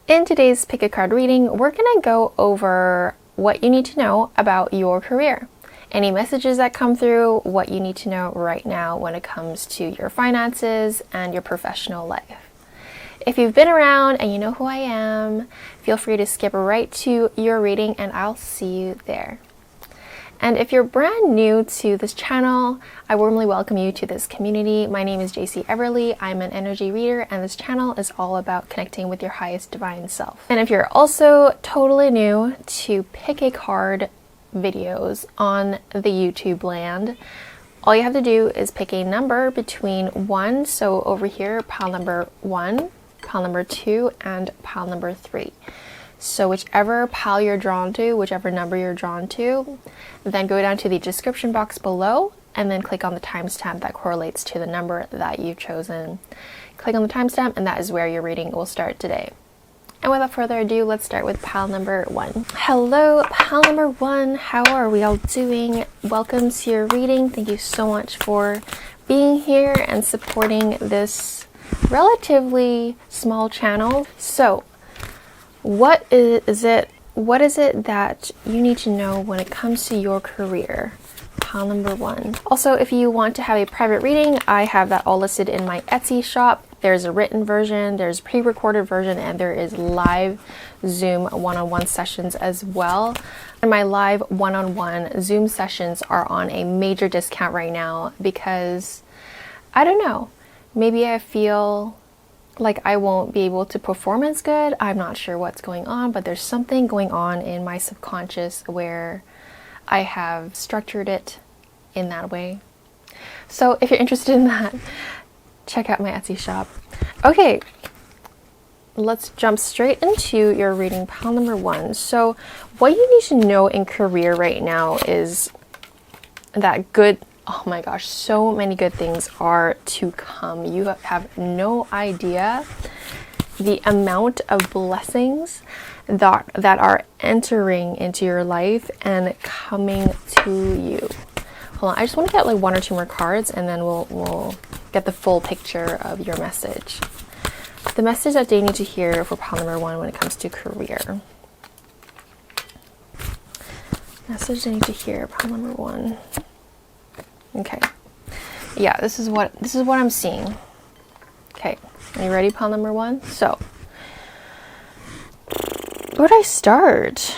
In today's pick a card reading, we're going to go over what you need to know about your career. Any messages that come through, what you need to know right now when it comes to your finances and your professional life. If you've been around and you know who I am, feel free to skip right to your reading and I'll see you there. And if you're brand new to this channel, I warmly welcome you to this community. My name is Jacey. I'm an energy reader, and this channel is all about connecting with your highest divine self. And if you're also totally new to pick a card videos on the YouTube land, all you have to do is pick a number between 1, so over here, pile number 1, pile number 2, and pile number 3. So whichever pile you're drawn to, whichever number you're drawn to, then go down to the description box below and then click on the timestamp that correlates to the number that you've chosen. Click on the timestamp and that is where your reading will start today. And without further ado, let's start with pile number 1. Hello, pile number 1. How are we all doing? Welcome to your reading. Thank you so much for being here and supporting this relatively small channel. So, what is it that you need to know when it comes to your career? Pile number 1. Also, if you want to have a private reading, I have that all listed in my Etsy shop. There's a written version, there's pre-recorded version, and there is live Zoom one-on-one sessions as well. And my live one-on-one Zoom sessions are on a major discount right now because, I don't know, maybe I feel like I won't be able to perform as good. I'm not sure what's going on, but there's something going on in my subconscious where I have structured it in that way. So if you're interested in that, check out my Etsy shop. Okay, let's jump straight into your reading, pile number 1. So what you need to know in career right now is that oh my gosh, so many good things are to come. You have no idea the amount of blessings that are entering into your life and coming to you. Hold on, I just want to get like 1 or 2 more cards and then we'll get the full picture of your message. The message that they need to hear for pile number 1 when it comes to career. Message they need to hear, pile number 1. Okay, yeah, this is what I'm seeing. Okay, are you ready, pile number 1? So, where do I start?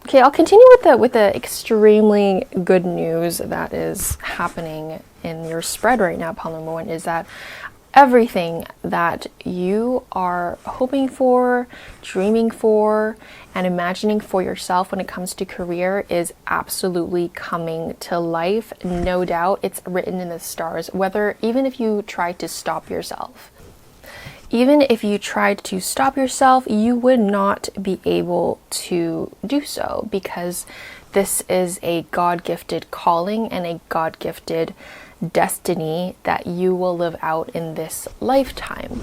Okay, I'll continue with the extremely good news that is happening in your spread right now, pile number 1, is that everything that you are hoping for, dreaming for, and imagining for yourself when it comes to career is absolutely coming to life. No doubt, it's written in the stars, even if you try to stop yourself. Even if you tried to stop yourself, you would not be able to do so because this is a God-gifted calling and a God-gifted destiny that you will live out in this lifetime.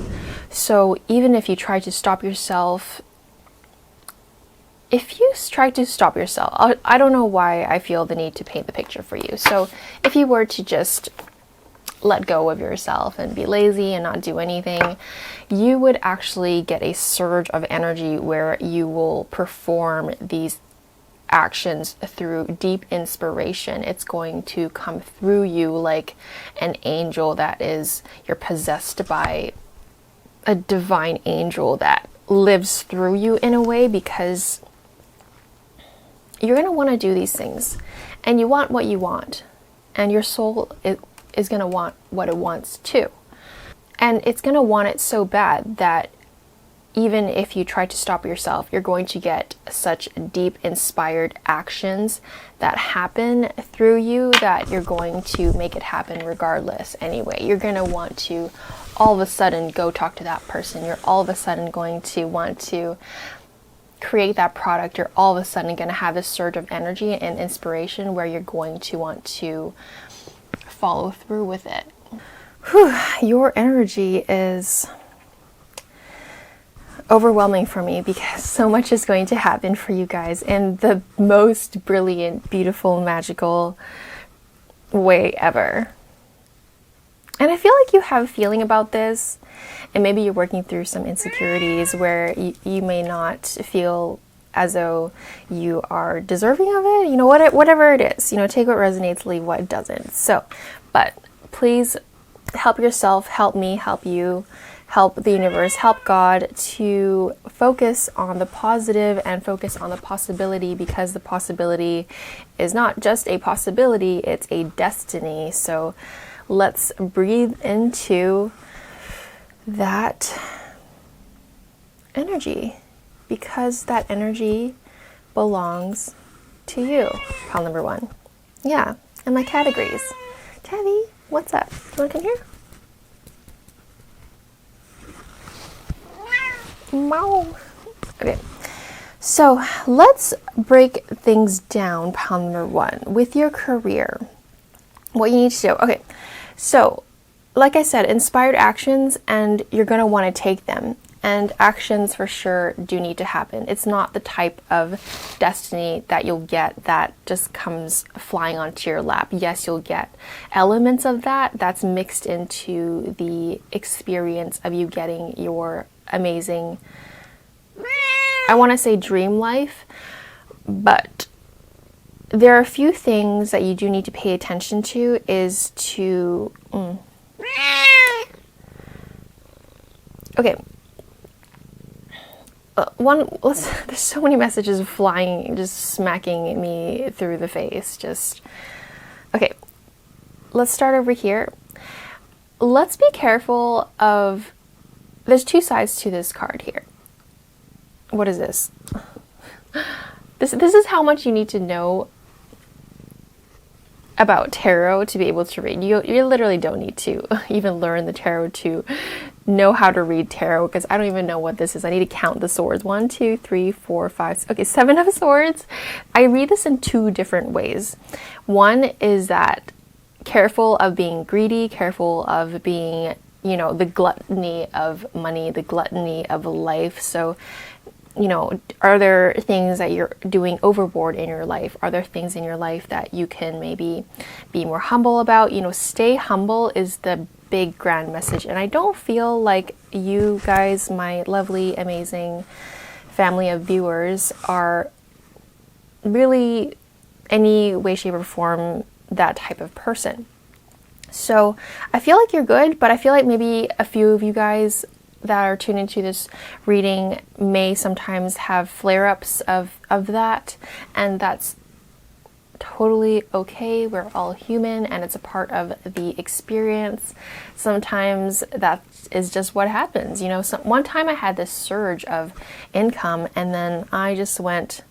So even if you try to stop yourself, I don't know why I feel the need to paint the picture for you. So if you were to just let go of yourself and be lazy and not do anything, you would actually get a surge of energy where you will perform these actions through deep inspiration. It's going to come through you like an angel you're possessed by a divine angel that lives through you in a way, because you're going to want to do these things and you want what you want, and your soul is going to want what it wants too. And it's going to want it so bad that even if you try to stop yourself, you're going to get such deep inspired actions that happen through you that you're going to make it happen regardless anyway. You're going to want to all of a sudden go talk to that person. You're all of a sudden going to want to create that product. You're all of a sudden going to have this surge of energy and inspiration where you're going to want to follow through with it. Whew, your energy is overwhelming for me because so much is going to happen for you guys in the most brilliant, beautiful, magical way ever. And I feel like you have a feeling about this, And maybe you're working through some insecurities where you may not feel as though you are deserving of it, you know, whatever it is, you know, take what resonates, leave what doesn't. So, but please help yourself, help me, help you, help the universe, help God to focus on the positive and focus on the possibility, because the possibility is not just a possibility, it's a destiny. So let's breathe into that energy, because that energy belongs to you. Pile number 1. Yeah, and my categories. Tabby, what's up? You want to come here? Meow. Okay, so let's break things down. Pile number 1. With your career, what you need to do. Okay, so like I said, inspired actions, and you're going to want to take them. And actions for sure do need to happen. It's not the type of destiny that you'll get that just comes flying onto your lap. Yes, you'll get elements of that. That's mixed into the experience of you getting your amazing, I want to say dream life, but there are a few things that you do need to pay attention to is to, okay. There's so many messages flying, just smacking me through the face. Okay, let's start over here. Let's be careful of, there's 2 sides to this card here. What is this? This is how much you need to know about tarot to be able to read. You literally don't need to even learn the tarot to know how to read tarot, because I don't even know what this is. I need to count the swords. 1, 2, 3, 4, 5. Okay, 7 of swords. I read this in 2 different ways. One is that careful of being greedy, careful of being, you know, the gluttony of money, the gluttony of life. So, you know, are there things that you're doing overboard in your life? Are there things in your life that you can maybe be more humble about? You know, stay humble is the big grand message. And I don't feel like you guys, my lovely, amazing family of viewers, are really any way, shape, or form that type of person. So I feel like you're good, but I feel like maybe a few of you guys that are tuned into this reading may sometimes have flare-ups of that, and that's totally okay. We're all human, and it's a part of the experience. Sometimes that is just what happens. You know, one time I had this surge of income, and then I just went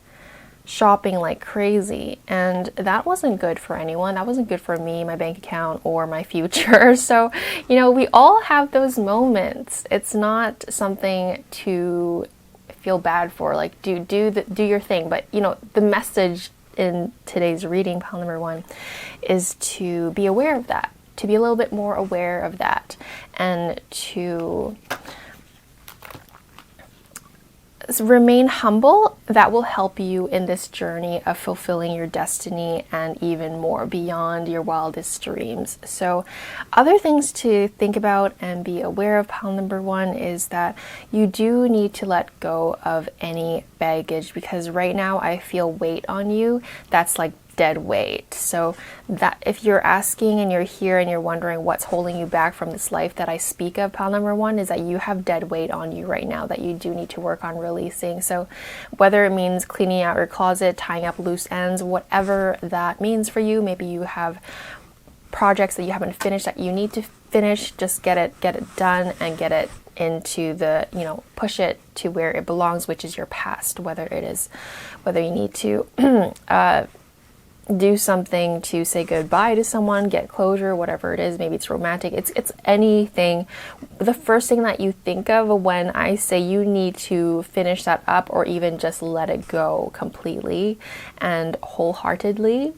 shopping like crazy, and that wasn't good for anyone. That wasn't good for me, my bank account, or my future. So, you know, we all have those moments. It's not something to feel bad for. Like, do your thing. But, you know, the message in today's reading, pile number 1, is to be aware of that, to be a little bit more aware of that, and to remain humble. That will help you in this journey of fulfilling your destiny and even more beyond your wildest dreams. So other things to think about and be aware of, pile number 1, is that you do need to let go of any baggage, because right now I feel weight on you that's like dead weight. So that if you're asking and you're here and you're wondering what's holding you back from this life that I speak of, pile number 1, is that you have dead weight on you right now that you do need to work on releasing. So whether it means cleaning out your closet, tying up loose ends, whatever that means for you, maybe you have projects that you haven't finished that you need to finish, just get it done and get it into the, you know, push it to where it belongs, which is your past. Whether you need to do something to say goodbye to someone, get closure, whatever it is. Maybe it's romantic. It's anything. The first thing that you think of when I say you need to finish that up, or even just let it go completely and wholeheartedly,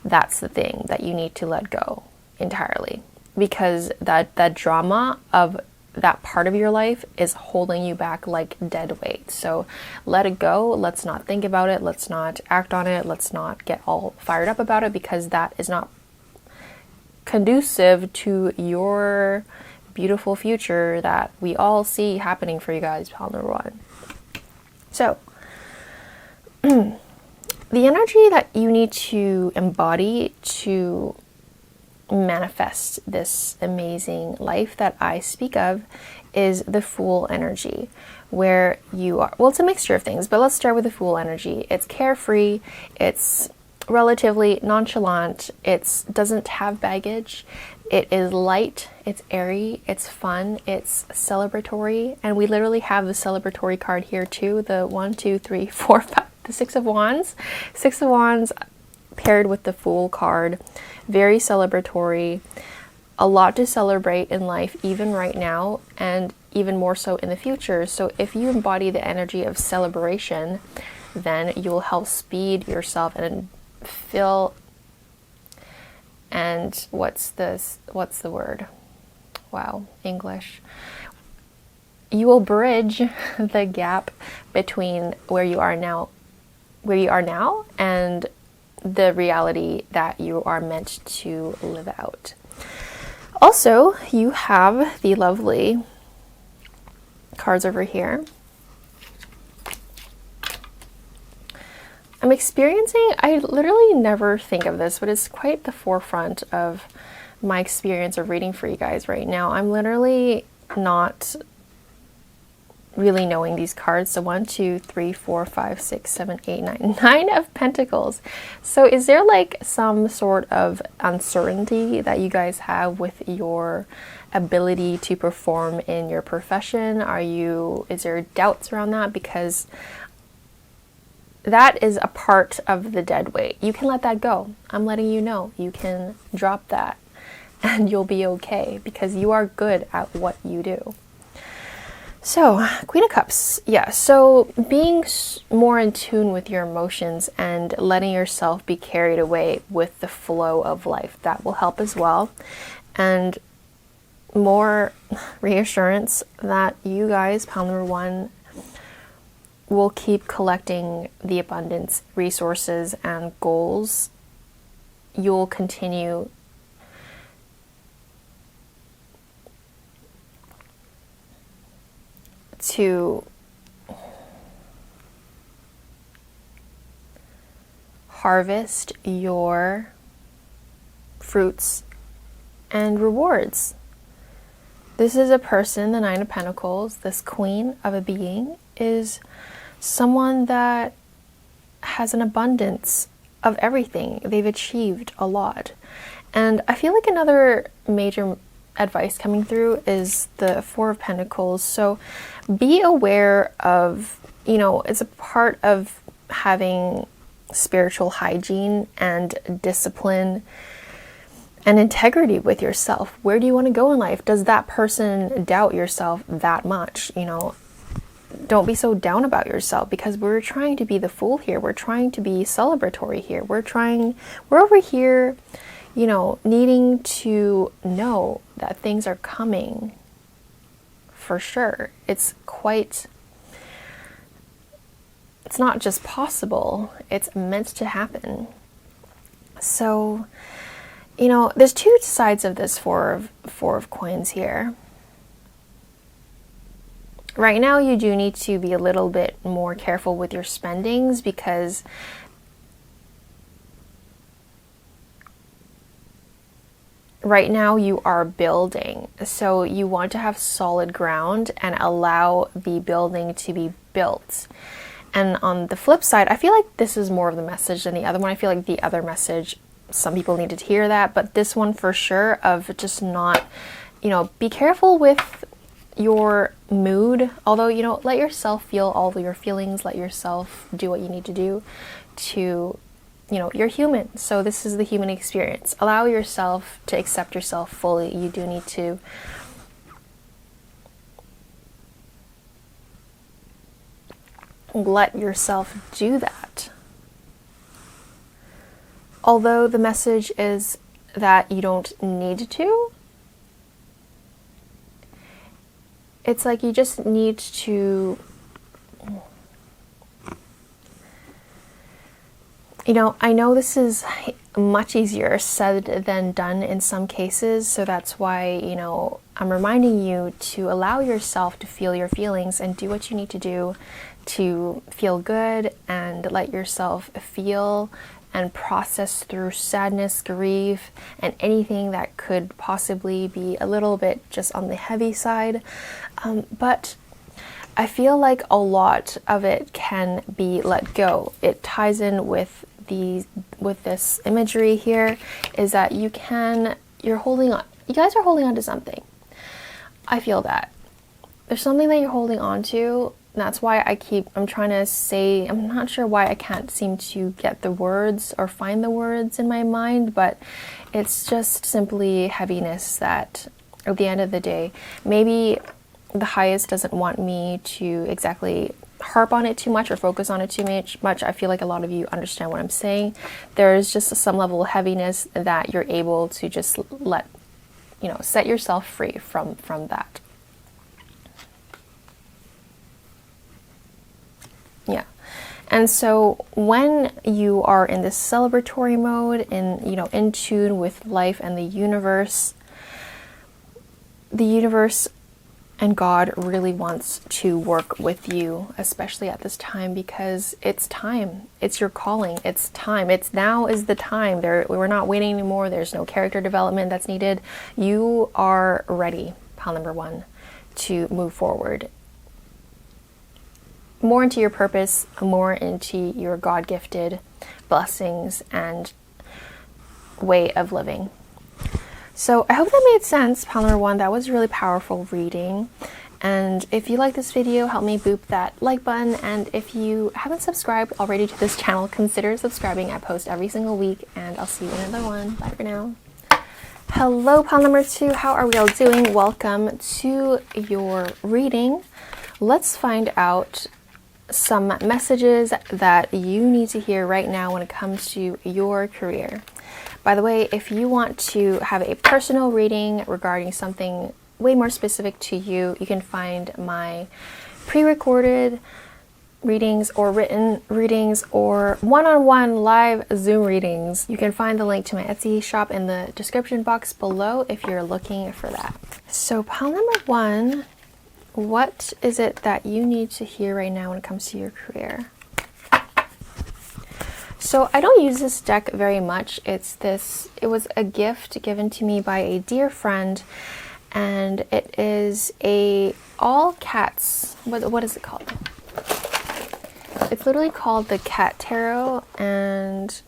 that's the thing that you need to let go entirely, because that drama of that part of your life is holding you back like dead weight. So let it go. Let's not think about it. Let's not act on it. Let's not get all fired up about it, because that is not conducive to your beautiful future that we all see happening for you guys, pile number one. So, the energy that you need to embody to manifest this amazing life that I speak of is the Fool energy, where you are, well, it's a mixture of things, but let's start with the Fool energy. It's carefree, it's relatively nonchalant, it doesn't have baggage, it is light, it's airy, it's fun, it's celebratory, and we literally have the celebratory card here too, the 1, 2, 3, 4, 5, the Six of Wands. Six of Wands paired with the Fool card, very celebratory, a lot to celebrate in life, even right now, and even more so in the future. So if you embody the energy of celebration, then you'll help speed yourself and fill, and what's the word? Wow, English. You will bridge the gap between where you are now and the reality that you are meant to live out. Also, you have the lovely cards over here. I'm experiencing, I literally never think of this, but it's quite the forefront of my experience of reading for you guys right now. I'm literally not really knowing these cards. So 1, 2, 3, 4, 5, 6, 7, 8, 9. 9 of Pentacles. So is there like some sort of uncertainty that you guys have with your ability to perform in your profession? Is there doubts around that? Because that is a part of the dead weight. You can let that go. I'm letting you know. You can drop that and you'll be okay because you are good at what you do. So, Queen of Cups. Yeah, so being more in tune with your emotions and letting yourself be carried away with the flow of life, that will help as well. And more reassurance that you guys, pile number one, will keep collecting the abundance, resources, and goals. You'll continue to harvest your fruits and rewards. This is a person, the Nine of Pentacles, this queen of a being, is someone that has an abundance of everything. They've achieved a lot. And I feel like another major advice coming through is the Four of Pentacles. So be aware of, it's a part of having spiritual hygiene and discipline and integrity with yourself. Where do you want to go in life? Does that person doubt yourself that much? Don't be so down about yourself, because we're trying to be the fool here. We're trying to be celebratory here. We're over here, needing to know that things are coming for sure. It's not just possible, it's meant to happen. So, there's two sides of this four of coins here. Right now, you do need to be a little bit more careful with your spendings, because right now you are building. So you want to have solid ground and allow the building to be built. And on the flip side, I feel like this is more of the message than the other one. I feel like the other message, some people needed to hear that, but this one for sure, of just not, be careful with your mood. Although, let yourself feel all your feelings, let yourself do what you need to do to, you're human. So this is the human experience. Allow yourself to accept yourself fully. You do need to let yourself do that. Although the message is that you don't need to, it's like you just need to, I know this is much easier said than done in some cases, so that's why, I'm reminding you to allow yourself to feel your feelings and do what you need to do to feel good and let yourself feel and process through sadness, grief, and anything that could possibly be a little bit just on the heavy side. But I feel like a lot of it can be let go. It ties in with this imagery here, is that you guys are holding on to something. I feel that there's something that you're holding on to. That's why I'm trying to say, I'm not sure why I can't seem to get the words or find the words in my mind, but it's just simply heaviness that at the end of the day, maybe the highest doesn't want me to exactly harp on it too much or focus on it too much. I feel like a lot of you understand what I'm saying. There's just some level of heaviness that you're able to just set yourself free from that. Yeah. And so when you are in this celebratory mode, in tune with life and the universe and God really wants to work with you, especially at this time, because it's time. It's your calling. It's time. Now is the time. We're not waiting anymore. There's no character development that's needed. You are ready, pile number 1, to move forward. More into your purpose, more into your God-gifted blessings and way of living. So I hope that made sense, pile number 1. That was a really powerful reading. And if you like this video, help me boop that like button. And if you haven't subscribed already to this channel, consider subscribing. I post every single week, and I'll see you in another one. Bye for now. Hello, pile number 2. How are we all doing? Welcome to your reading. Let's find out some messages that you need to hear right now when it comes to your career. By the way, if you want to have a personal reading regarding something way more specific to you, you can find my pre-recorded readings or written readings or one-on-one live Zoom readings. You can find the link to my Etsy shop in the description box below if you're looking for that. So pile number 1, what is it that you need to hear right now when it comes to your career? So I don't use this deck very much. It was a gift given to me by a dear friend, and it is a all cats. What is it called? It's literally called the Cat Tarot, and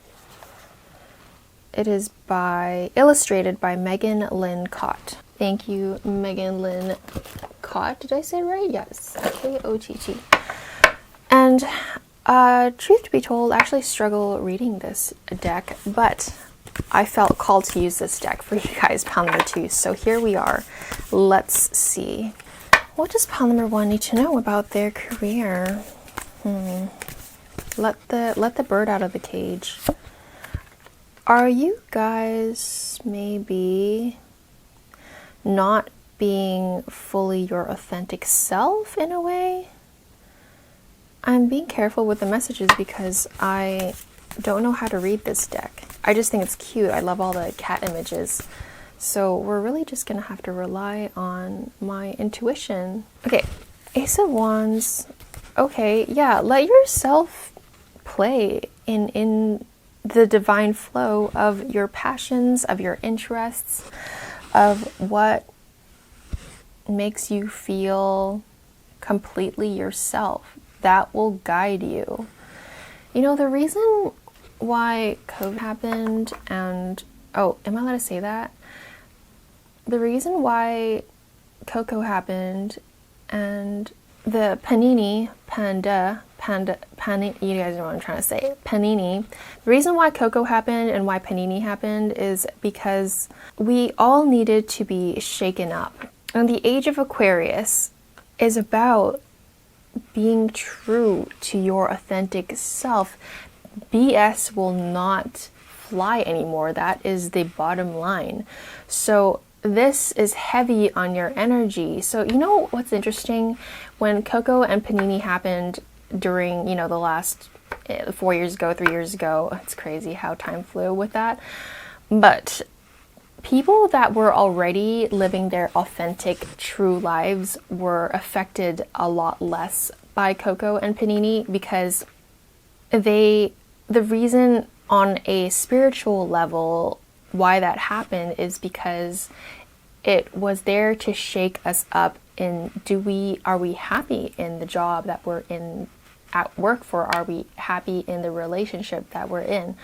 it is illustrated by Megan Lynn Cott. Thank you, Megan Lynn Cott. Did I say it right? Yes. K-O-T-T. And truth to be told, I actually struggle reading this deck, but I felt called to use this deck for you guys, pile number 2. So here we are. Let's see. What does pile number 1 need to know about their career? Let the bird out of the cage. Are you guys maybe not being fully your authentic self in a way? I'm being careful with the messages because I don't know how to read this deck. I just think it's cute. I love all the cat images. So we're really just gonna have to rely on my intuition. Okay, Ace of Wands. Okay, yeah, let yourself play in the divine flow of your passions, of your interests, of what makes you feel completely yourself. That will guide you. You know, the reason why COVID happened and... Oh, am I allowed to say that? The reason why Coco happened and the Panini, you guys know what I'm trying to say, Panini. The reason why Coco happened and why Panini happened is because we all needed to be shaken up. And the age of Aquarius is about being true to your authentic self. BS will not fly anymore. That is the bottom line. So this is heavy on your energy. So you know what's interesting? When Coco and Panini happened during, the last 3 years ago, it's crazy how time flew with that. But people that were already living their authentic, true lives were affected a lot less by Coco and Panini, because the reason on a spiritual level why that happened is because it was there to shake us up in, are we happy in the job that we're in at work for? Are we happy in the relationship that we're in?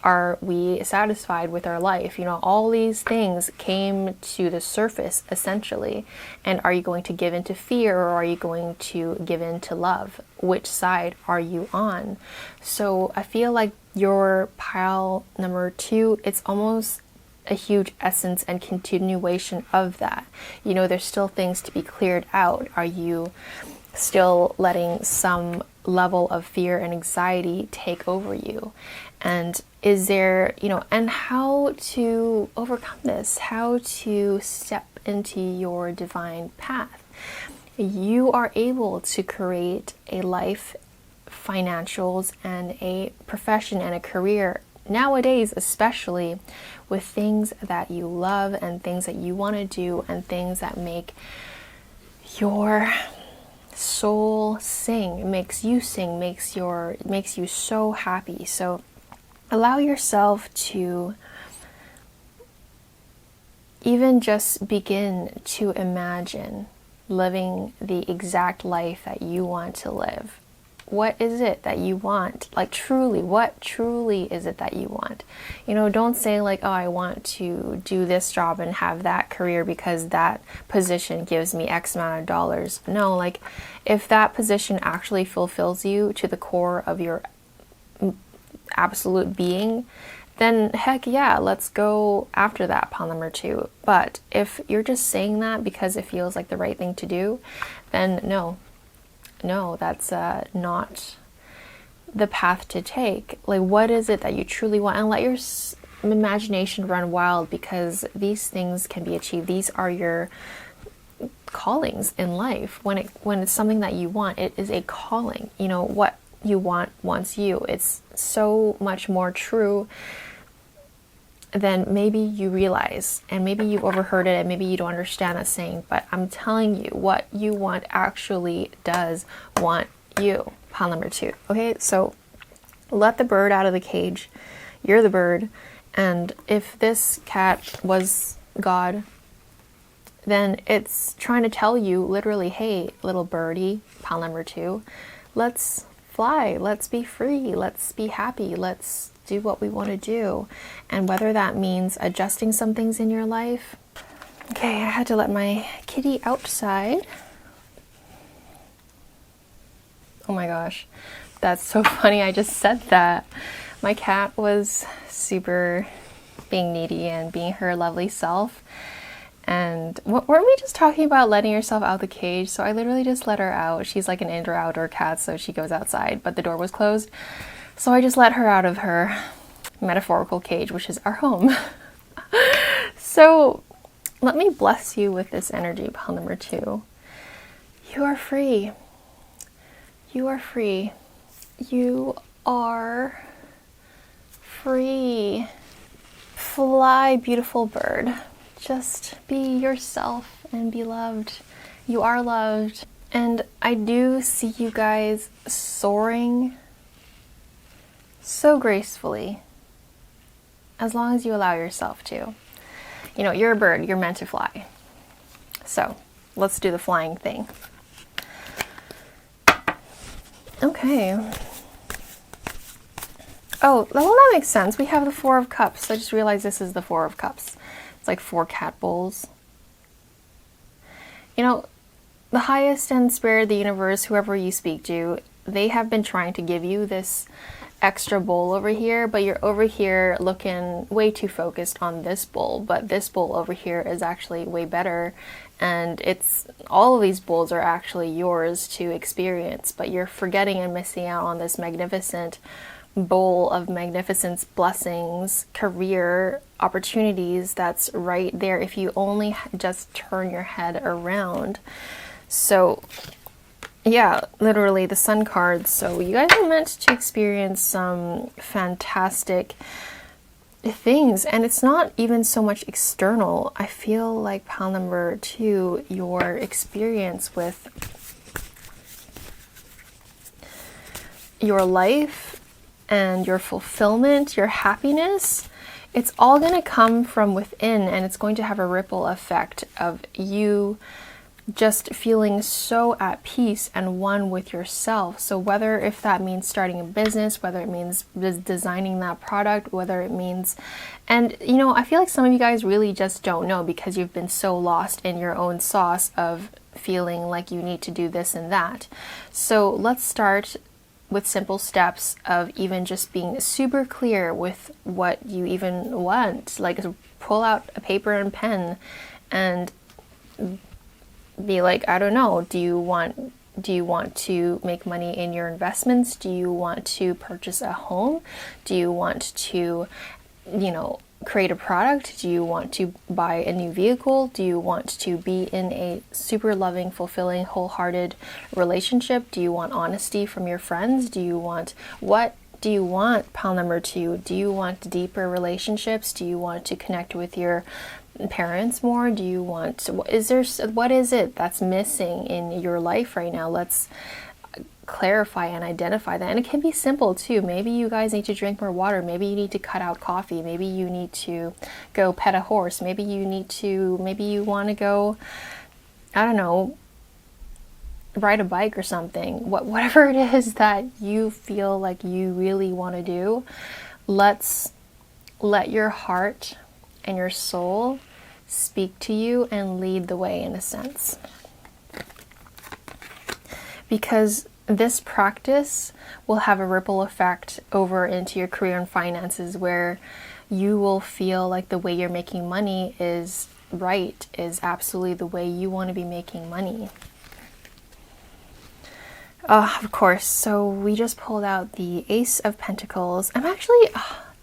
Are we satisfied with our life? You know, all these things came to the surface essentially. And are you going to give in to fear, or are you going to give in to love? Which side are you on? So I feel like your pile number 2, it's almost a huge essence and continuation of that. You know, there's still things to be cleared out. Are you still letting some level of fear and anxiety take over you? And is there, you know, and how to overcome this, how to step into your divine path. You are able to create a life, financials, and a profession and a career nowadays, especially with things that you love and things that you want to do and things that make your soul sing, makes you sing, makes you so happy. So allow yourself to even just begin to imagine living the exact life that you want to live. What is it that you want? Like truly, what truly is it that you want? You know, don't say like, oh, I want to do this job and have that career because that position gives me X amount of dollars. No, like if that position actually fulfills you to the core of your absolute being, then heck yeah, let's go after that, pile number 2. But if you're just saying that because it feels like the right thing to do, then no, that's not the path to take. Like, what is it that you truly want? And let your imagination run wild, because these things can be achieved. These are your callings in life. When it's something that you want, it is a calling. You know, what you want wants you. It's so much more true than maybe you realize, and maybe you've overheard it and maybe you don't understand that saying, but I'm telling you, what you want actually does want you. Pile number 2. Okay, so let the bird out of the cage. You're the bird, and if this cat was God, then it's trying to tell you literally, hey, little birdie, pile number 2, let's fly, let's be free, let's be happy, let's do what we want to do. And whether that means adjusting some things in your life. Okay, I had to let my kitty outside. Oh my gosh, that's so funny. I just said that. My cat was super being needy and being her lovely self. And weren't we just talking about letting yourself out the cage? So I literally just let her out. She's like an indoor-outdoor cat, so she goes outside, but the door was closed. So I just let her out of her metaphorical cage, which is our home. So let me bless you with this energy, pile number 2. You are free. You are free. You are free. Fly, beautiful bird. Just be yourself and be loved. You are loved. And I do see you guys soaring so gracefully, as long as you allow yourself to. You know, you're a bird, you're meant to fly. So let's do the flying thing. Okay. Oh, well, that makes sense. We have the 4 of Cups. I just realized this is the 4 of Cups. It's like 4 cat bowls. You know, the highest end spirit, the universe, whoever you speak to, they have been trying to give you this extra bowl over here, but you're over here looking way too focused on this bowl. But this bowl over here is actually way better, and it's all of these bowls are actually yours to experience, but you're forgetting and missing out on this magnificent bowl of magnificence, blessings, career opportunities that's right there if you only just turn your head around. So yeah, literally the Sun cards. So you guys are meant to experience some fantastic things, and it's not even so much external. I feel like pile number 2, your experience with your life and your fulfillment, your happiness, it's all going to come from within, and it's going to have a ripple effect of you just feeling so at peace and one with yourself. So whether if that means starting a business, whether it means designing that product, whether it means, and you know, I feel like some of you guys really just don't know because you've been so lost in your own sauce of feeling like you need to do this and that. So let's start with simple steps of even just being super clear with what you even want. Like pull out a paper and pen and be like, I don't know, do you want to make money in your investments? Do you want to purchase a home? Do you want to, you know, create a product? Do you want to buy a new vehicle? Do you want to be in a super loving, fulfilling, wholehearted relationship? Do you want honesty from your friends? What do you want, pile number 2? Do you want deeper relationships? Do you want to connect with your parents more? Do you want, what is it that's missing in your life right now? Let's clarify and identify that. And it can be simple too. Maybe you guys need to drink more water. Maybe you need to cut out coffee. Maybe you need to go pet a horse. Maybe you want to go, I don't know, ride a bike or something. Whatever it is that you feel like you really want to do, let's let your heart and your soul speak to you and lead the way, in a sense. Because this practice will have a ripple effect over into your career and finances, where you will feel like the way you're making money is right, is absolutely the way you want to be making money. Of course, so we just pulled out the Ace of Pentacles.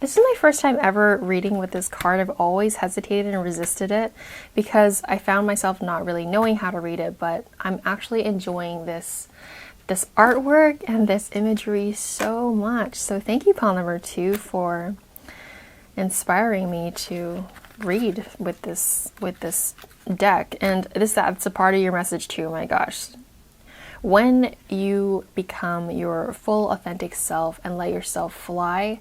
This is my first time ever reading with this card. I've always hesitated and resisted it because I found myself not really knowing how to read it, but I'm actually enjoying this artwork and this imagery so much. So thank you, pile number 2, for inspiring me to read with this deck. And that's a part of your message too. Oh my gosh. When you become your full authentic self and let yourself fly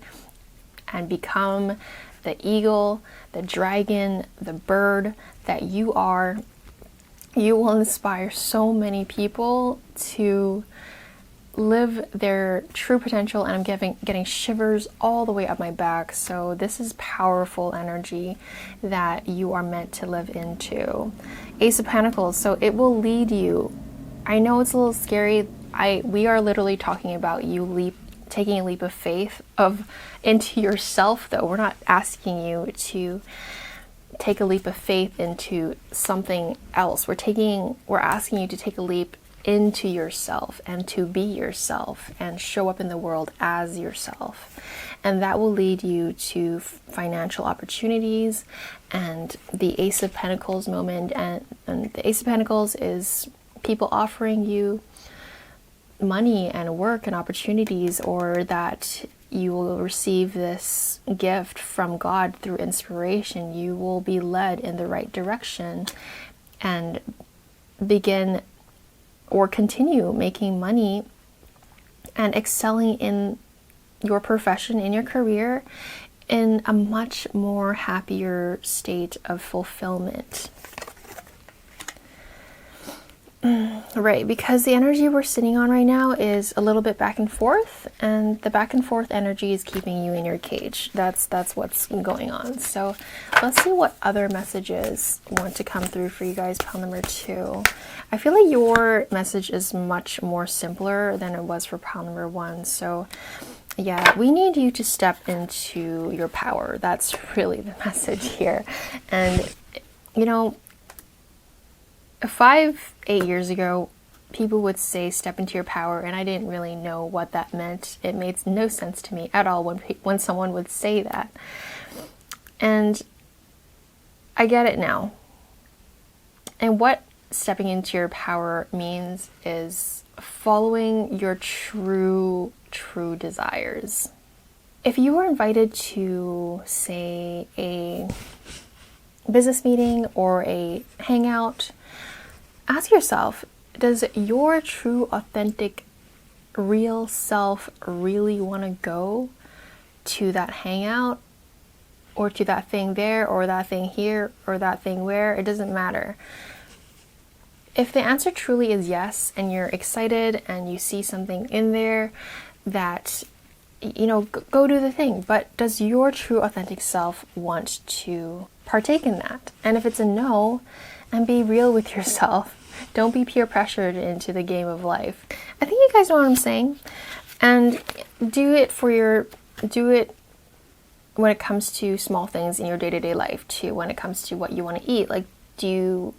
and become the eagle, the dragon, the bird that you are, you will inspire so many people to live their true potential. And I'm getting shivers all the way up my back. So this is powerful energy that you are meant to live into. Ace of Pentacles. So it will lead you. I know it's a little scary. We are literally talking about you taking a leap of faith into yourself, though. We're not asking you to take a leap of faith into something else. We're asking you to take a leap into yourself and to be yourself and show up in the world as yourself. And that will lead you to financial opportunities and the Ace of Pentacles moment. And the Ace of Pentacles is people offering you money and work and opportunities, or that you will receive this gift from God through inspiration. You will be led in the right direction and begin or continue making money and excelling in your profession, in your career, in a much more happier state of fulfillment. Right, because the energy we're sitting on right now is a little bit back and forth, and the back and forth energy is keeping you in your cage. That's what's going on. So let's see what other messages want to come through for you guys, pile number 2. I feel like your message is much more simpler than it was for pile number 1. So yeah, we need you to step into your power. That's really the message here. And you know, 5-8 years ago, people would say step into your power, and I didn't really know what that meant. It made no sense to me at all when someone would say that. And I get it now. And what stepping into your power means is following your true desires. if you were invited to, say, a business meeting or a hangout, ask yourself, does your true, authentic, real self really want to go to that hangout, or to that thing there, or that thing here, or that thing where? It doesn't matter. If the answer truly is yes, and you're excited and you see something in there, that, you know, go do the thing. But does your true, authentic self want to partake in that? And if it's a no, and be real with yourself. Don't be peer pressured into the game of life. I think you guys know what I'm saying. And do it when it comes to small things in your day-to-day life, too, when it comes to what you want to eat. Like, are you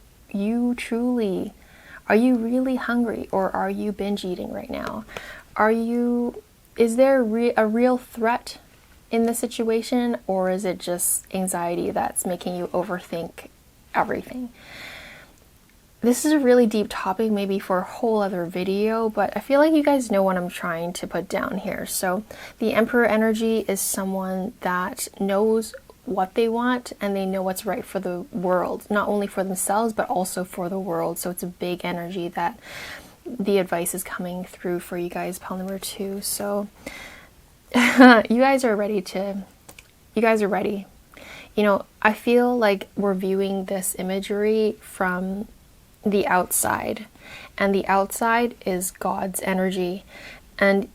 really hungry, or are you binge eating right now? Is there a real threat in the situation, or is it just anxiety that's making you overthink everything? This is a really deep topic, maybe for a whole other video, but I feel like you guys know what I'm trying to put down here. So the Emperor energy is someone that knows what they want, and they know what's right for the world, not only for themselves, but also for the world. So it's a big energy that the advice is coming through for you guys, pile number 2. So you guys are ready. You know, I feel like we're viewing this imagery from the outside, and the outside is God's energy, and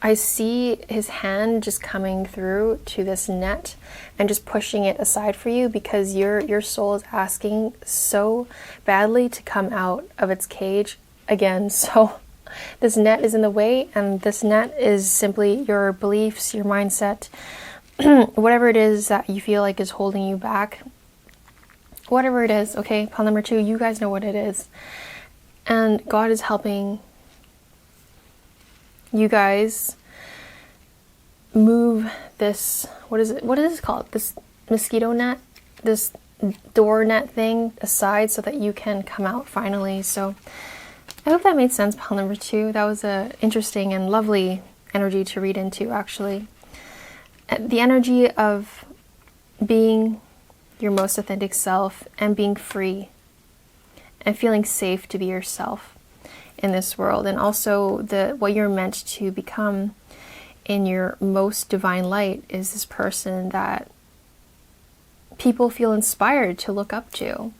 I see his hand just coming through to this net and just pushing it aside for you, because your soul is asking so badly to come out of its cage again. So this net is in the way, and this net is simply your beliefs, your mindset, whatever it is that you feel like is holding you back. Whatever it is, okay, pile number 2, you guys know what it is. And God is helping you guys move this, what is it called? This mosquito net, this door net thing aside, so that you can come out finally. So I hope that made sense, pile number 2. That was a interesting and lovely energy to read into, actually. The energy of being your most authentic self, and being free and feeling safe to be yourself in this world, and also what you're meant to become in your most divine light is this person that people feel inspired to look up to,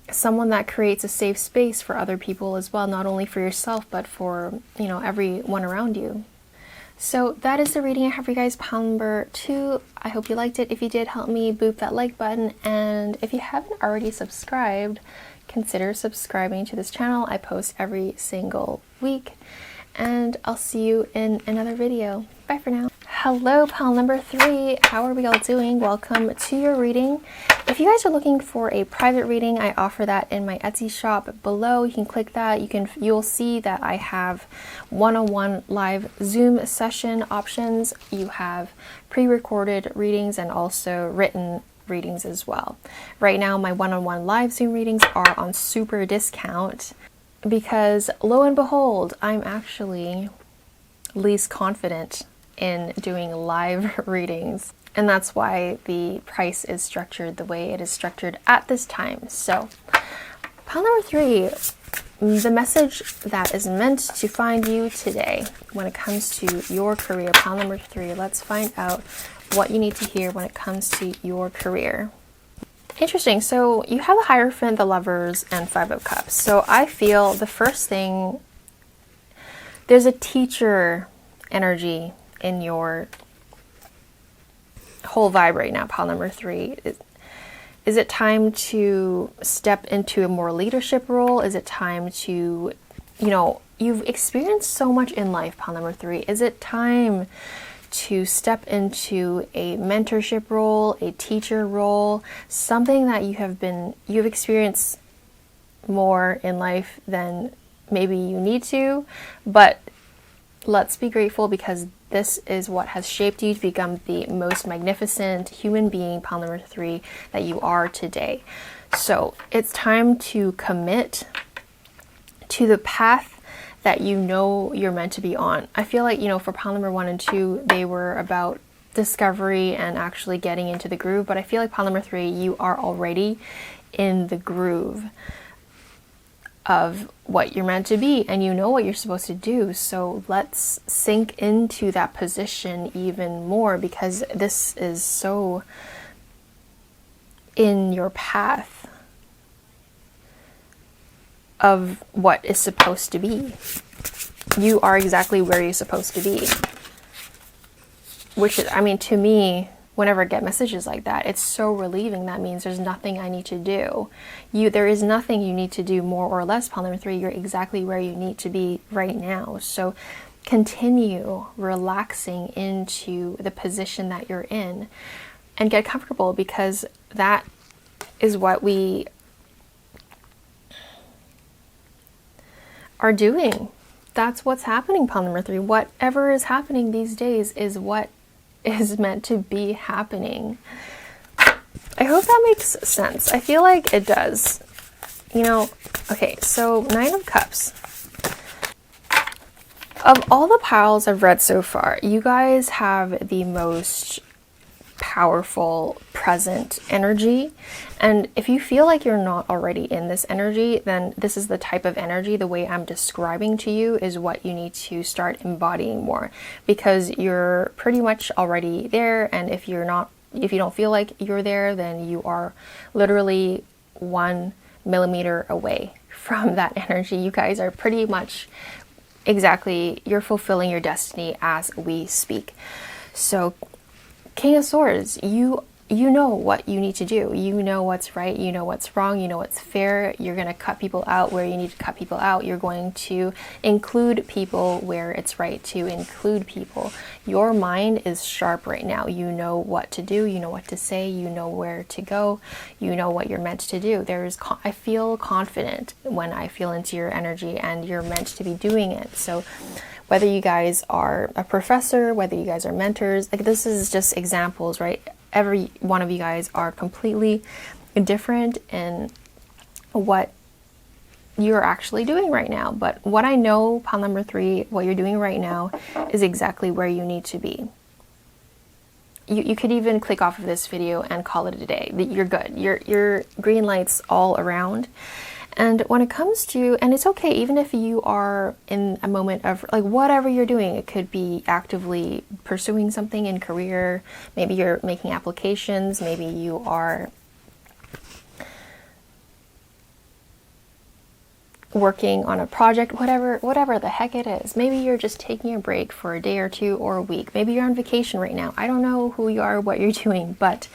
someone that creates a safe space for other people as well, not only for yourself but for, you know, everyone around you. So that is the reading I have for you guys, pile number 2. I hope you liked it. If you did, help me boop that like button. And if you haven't already subscribed, consider subscribing to this channel. I post every single week. And I'll see you in another video. Bye for now. Hello, pile number 3. How are we all doing? Welcome to your reading. If you guys are looking for a private reading, I offer that in my Etsy shop below. You can click that. You'll see that I have one-on-one live Zoom session options. You have pre-recorded readings and also written readings as well. Right now, my one-on-one live Zoom readings are on super discount because, lo and behold, I'm actually least confident in doing live readings. And that's why the price is structured the way it is structured at this time. So, pile number 3, the message that is meant to find you today when it comes to your career. Pile number 3, let's find out what you need to hear when it comes to your career. Interesting. So you have the Hierophant, the Lovers, and 5 of Cups. So I feel the first thing, there's a teacher energy in your whole vibe right now, pile number 3. Is it time to step into a more leadership role? Is it time to, you've experienced so much in life, pile number 3. Is it time to step into a mentorship role, a teacher role, something that you've experienced more in life than maybe you need to, but let's be grateful because this is what has shaped you to become the most magnificent human being, pile number 3, that you are today. So it's time to commit to the path that you know you're meant to be on. I feel like, for pile number 1 and 2, they were about discovery and actually getting into the groove, but I feel like pile number 3, you are already in the groove of what you're meant to be, and you know what you're supposed to do. So let's sink into that position even more, because this is so in your path of what is supposed to be. You are exactly where you're supposed to be. Which is, I mean, to me, whenever I get messages like that, it's so relieving. That means there's nothing I need to do. There is nothing you need to do more or less, pile number 3. You're exactly where you need to be right now. So continue relaxing into the position that you're in and get comfortable, because that is what we are doing. That's what's happening, pile number 3. Whatever is happening these days is what is meant to be happening. I hope that makes sense. I feel like it does. Okay, so 9 of Cups. Of all the piles I've read so far, you guys have the most powerful present energy. And if you feel like you're not already in this energy, then this is the type of energy, the way I'm describing to you, is what you need to start embodying more, because you're pretty much already there. And if you don't feel like you're there, then you are literally 1 millimeter away from that energy. You guys are pretty much exactly, you're fulfilling your destiny as we speak. So King of Swords, you know what you need to do. You know what's right, you know what's wrong, you know what's fair. You're going to cut people out where you need to cut people out. You're going to include people where it's right to include people. Your mind is sharp right now. You know what to do, you know what to say, you know where to go, you know what you're meant to do. I feel confident when I feel into your energy, and you're meant to be doing it. So whether you guys are a professor, whether you guys are mentors, like, this is just examples, right? Every one of you guys are completely different in what you're actually doing right now. But what I know, pile number 3, what you're doing right now is exactly where you need to be. You could even click off of this video and call it a day. You're good. You're green lights all around. And when it comes to, and it's okay, even if you are in a moment of, like, whatever you're doing, it could be actively pursuing something in career, maybe you're making applications, maybe you are working on a project, whatever the heck it is. Maybe you're just taking a break for a day or 2 or a week. Maybe you're on vacation right now. I don't know who you are, what you're doing, but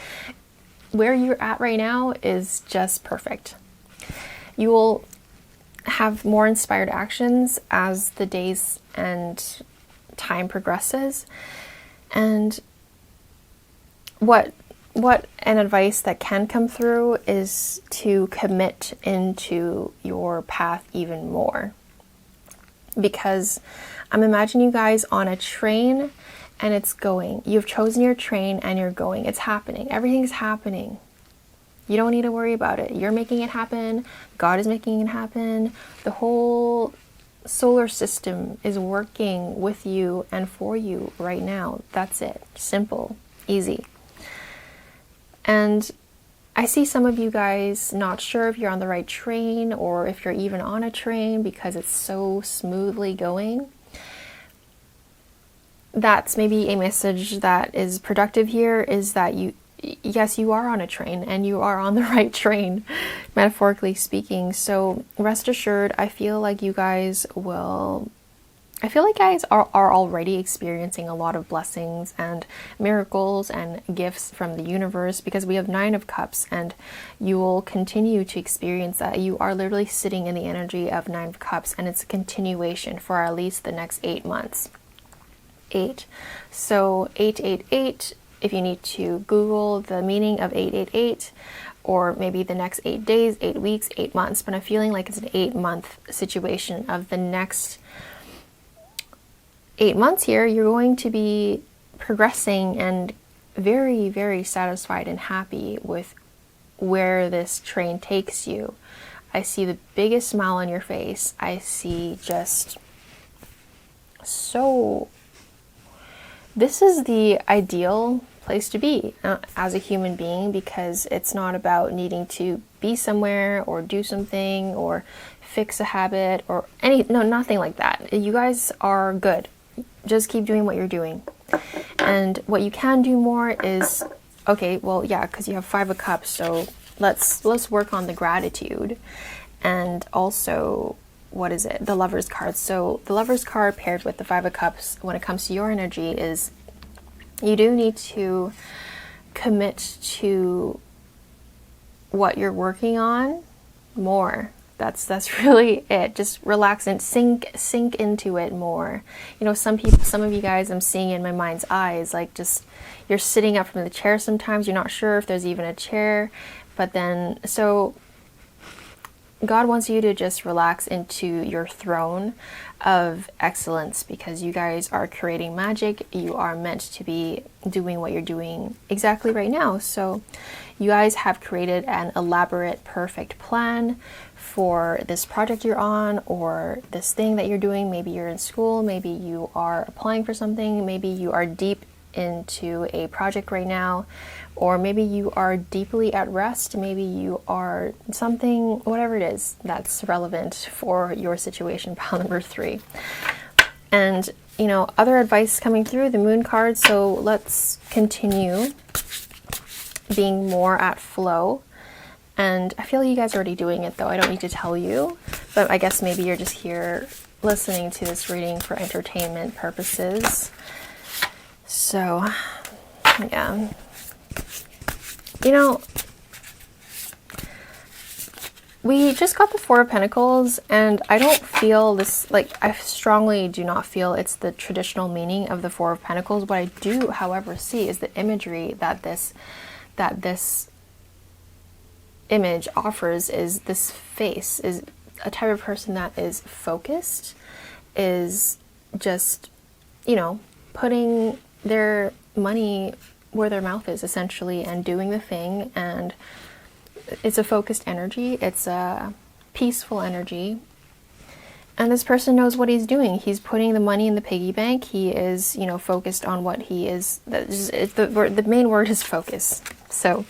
where you're at right now is just perfect. You will have more inspired actions as the days and time progresses. And what an advice that can come through is to commit into your path even more. Because I'm imagining you guys on a train and it's going. You've chosen your train and you're going. It's happening. Everything's happening. You don't need to worry about it. You're making it happen. God is making it happen. The whole solar system is working with you and for you right now. That's it. Simple, easy. And I see some of you guys not sure if you're on the right train or if you're even on a train because it's so smoothly going. That's maybe a message that is productive here, is that yes, you are on a train and you are on the right train, metaphorically speaking. So rest assured, I feel like you guys are already experiencing a lot of blessings and miracles and gifts from the universe, because we have 9 of Cups and you will continue to experience that. You are literally sitting in the energy of 9 of Cups, and it's a continuation for at least the next 8 months. 8. So 888. If you need to Google the meaning of 888, or maybe the next 8 days, 8 weeks, 8 months, but I'm feeling like it's an 8-month situation. Of the next 8 months here, you're going to be progressing and very, very satisfied and happy with where this train takes you. I see the biggest smile on your face. I see just So this is the ideal place to be as a human being, because it's not about needing to be somewhere or do something or fix a habit or nothing like that. You guys are good. Just keep doing what you're doing. And what you can do more is, okay, well, yeah, because you have 5 of Cups, so let's work on the gratitude. And also, what is it? The Lover's card. So the Lover's card paired with the 5 of Cups, when it comes to your energy, is you do need to commit to what you're working on more. That's really it. Just relax and sink into it more. You know, some of you guys, I'm seeing in my mind's eyes, like, just you're sitting up from the chair sometimes, you're not sure if there's even a chair, but then, so God wants you to just relax into your throne of excellence, because you guys are creating magic. You are meant to be doing what you're doing exactly right now. So you guys have created an elaborate, perfect plan for this project you're on, or this thing that you're doing. Maybe you're in school, maybe you are applying for something, maybe you are deep into a project right now, or maybe you are deeply at rest, maybe you are something, whatever it is that's relevant for your situation. Pile number 3. And, you know, other advice coming through, the Moon card. So let's continue being more at flow. And I feel you guys are already doing it, though. I don't need to tell you, but I guess maybe you're just here listening to this reading for entertainment purposes. So, yeah. You know, we just got the 4 of Pentacles, and I don't feel this, like, I strongly do not feel it's the traditional meaning of the 4 of Pentacles. What I do, however, see is the imagery that this image offers is this face, is a type of person that is focused, is just, you know, putting their money where their mouth is, essentially, and doing the thing. And it's a focused energy, it's a peaceful energy, and this person knows what he's doing. He's putting the money in the piggy bank. He is, you know, focused on what he is. The main word is focus. So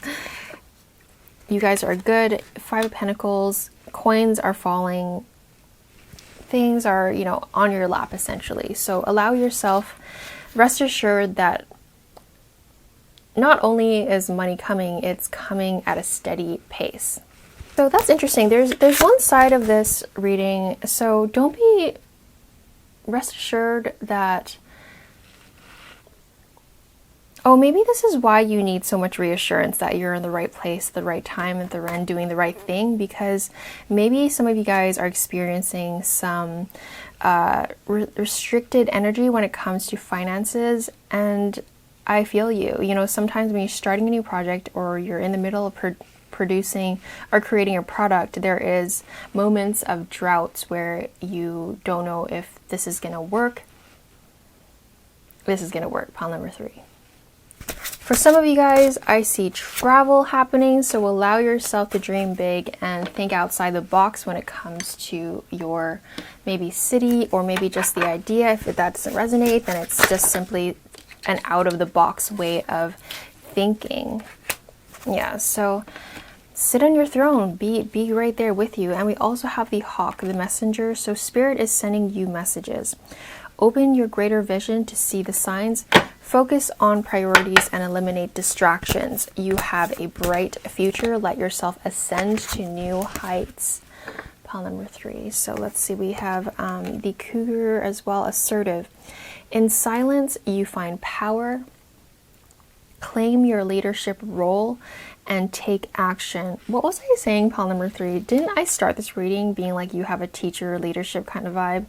you guys are good. 5 of Pentacles, coins are falling, things are, you know, on your lap, essentially. So allow yourself, rest assured that not only is money coming, it's coming at a steady pace. So that's interesting. There's one side of this reading. So don't be, rest assured that, oh, maybe this is why you need so much reassurance that you're in the right place, the right time, at the end, doing the right thing, because maybe some of you guys are experiencing some restricted energy when it comes to finances. And I feel you. You know, sometimes when you're starting a new project, or you're in the middle of producing or creating a product, there is moments of droughts where you don't know if this is going to work. This is going to work. Pile number 3. For some of you guys, I see travel happening, so allow yourself to dream big and think outside the box when it comes to your maybe city, or maybe just the idea. If that doesn't resonate, then it's just simply an out-of-the-box way of thinking. Yeah, so sit on your throne, be right there with you. And we also have the Hawk, the messenger. So Spirit is sending you messages. Open your greater vision to see the signs. Focus on priorities and eliminate distractions. You have a bright future. Let yourself ascend to new heights. Pile number 3. So let's see, we have the Cougar as well, assertive. In silence, you find power. Claim your leadership role and take action. What was I saying, pile number 3? Didn't I start this reading being like you have a teacher leadership kind of vibe?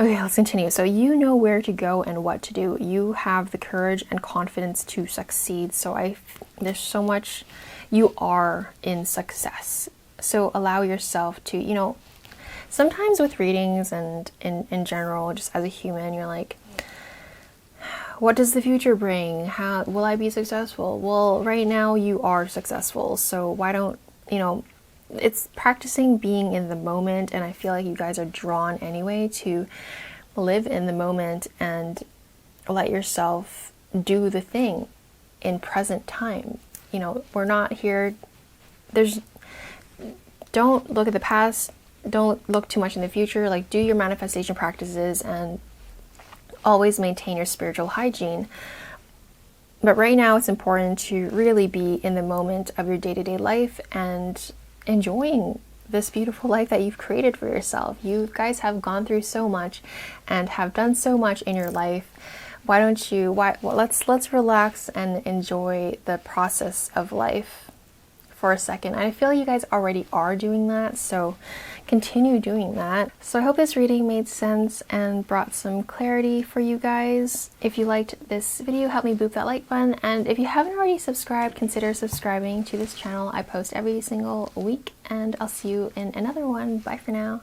Okay, let's continue. So you know where to go and what to do. You have the courage and confidence to succeed. So there's so much, you are in success. So allow yourself to, you know, sometimes with readings and in general, just as a human, you're like, what does the future bring? How will I be successful? Well, right now you are successful. So why don't, you know, it's practicing being in the moment. And I feel like you guys are drawn anyway to live in the moment and let yourself do the thing in present time. You know, we're not here, don't look at the past, don't look too much in the future. Like, do your manifestation practices and always maintain your spiritual hygiene. But right now it's important to really be in the moment of your day-to-day life and enjoying this beautiful life that you've created for yourself. You guys have gone through so much and have done so much in your life. Let's relax and enjoy the process of life for a second. I feel you guys already are doing that, so continue doing that. So I hope this reading made sense and brought some clarity for you guys. If you liked this video, help me boop that like button, and if you haven't already subscribed, consider subscribing to this channel. I post every single week, and I'll see you in another one. Bye for now.